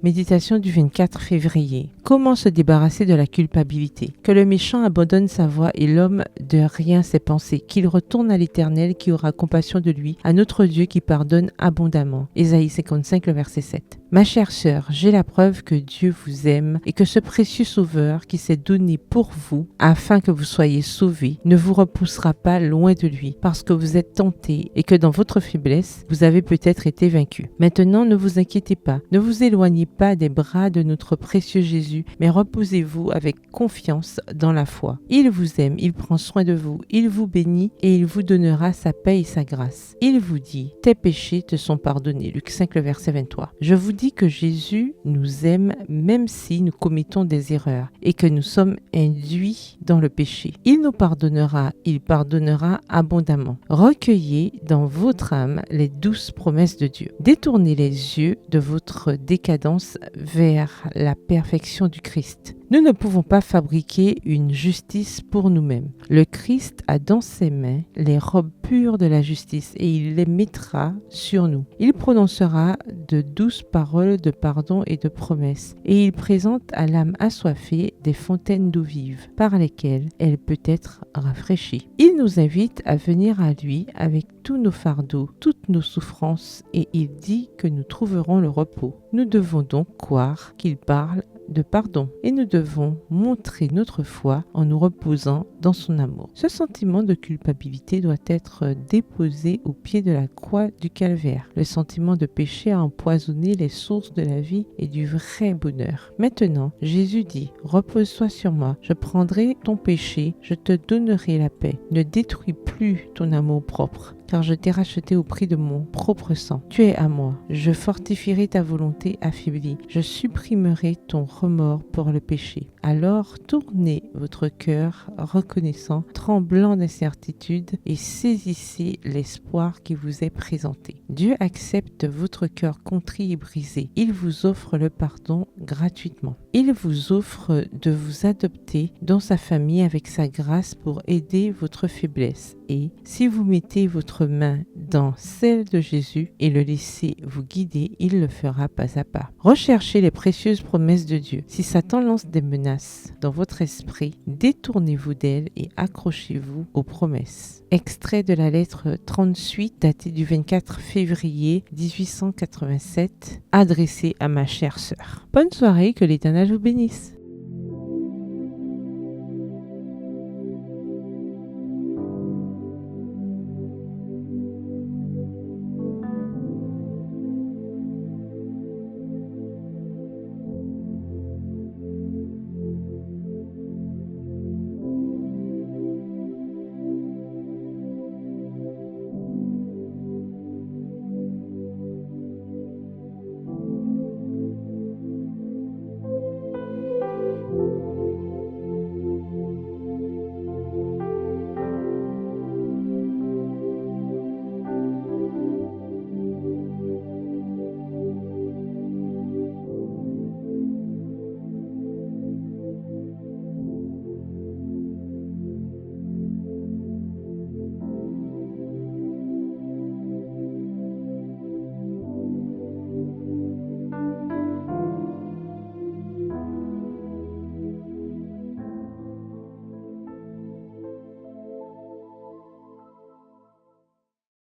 Méditation du 24 février. Comment se débarrasser de la culpabilité? Que le méchant abandonne sa voie et l'homme de rien ses pensées, qu'il retourne à l'Éternel qui aura compassion de lui, à notre Dieu qui pardonne abondamment. Ésaïe 55, le verset 7. Ma chère sœur, j'ai la preuve que Dieu vous aime et que ce précieux Sauveur qui s'est donné pour vous, afin que vous soyez sauvés, ne vous repoussera pas loin de lui, parce que vous êtes tentés et que dans votre faiblesse, vous avez peut-être été vaincus. Maintenant, ne vous inquiétez pas, ne vous éloignez pas des bras de notre précieux Jésus, mais reposez-vous avec confiance dans la foi. Il vous aime, il prend soin de vous, il vous bénit et il vous donnera sa paix et sa grâce. Il vous dit, tes péchés te sont pardonnés. Luc 5, le verset 23. Je vous dis que Jésus nous aime même si nous commettons des erreurs et que nous sommes induits dans le péché. Il nous pardonnera, il pardonnera abondamment. Recueillez dans votre âme les douces promesses de Dieu. Détournez les yeux de votre décadence vers la perfection du Christ. Nous ne pouvons pas fabriquer une justice pour nous-mêmes. Le Christ a dans ses mains les robes pures de la justice et il les mettra sur nous. Il prononcera de douces paroles de pardon et de promesses et il présente à l'âme assoiffée des fontaines d'eau vive par lesquelles elle peut être rafraîchie. Il nous invite à venir à lui avec tous nos fardeaux, toutes nos souffrances et il dit que nous trouverons le repos. Nous devons donc croire qu'il parle de pardon et nous devons montrer notre foi en nous reposant dans son amour. Ce sentiment de culpabilité doit être déposé au pied de la croix du calvaire. Le sentiment de péché a empoisonné les sources de la vie et du vrai bonheur. Maintenant, Jésus dit, repose-toi sur moi, je prendrai ton péché, je te donnerai la paix. Ne détruis plus ton amour propre, car je t'ai racheté au prix de mon propre sang. Tu es à moi, je fortifierai ta volonté affaiblie, je supprimerai ton remords pour le péché. Alors tournez votre cœur reconnaissant, tremblant d'incertitude et saisissez l'espoir qui vous est présenté. Dieu accepte votre cœur contrit et brisé. Il vous offre le pardon gratuitement. Il vous offre de vous adopter dans sa famille avec sa grâce pour aider votre faiblesse. Et si vous mettez votre main dans celle de Jésus et le laissez vous guider, il le fera pas à pas. Recherchez les précieuses promesses de Dieu. Si Satan lance des menaces dans votre esprit, détournez-vous d'elles et accrochez-vous aux promesses. Extrait de la lettre 38 datée du 24 février 1887, adressée à ma chère sœur. Bonne soirée, que l'Éternel vous bénisse.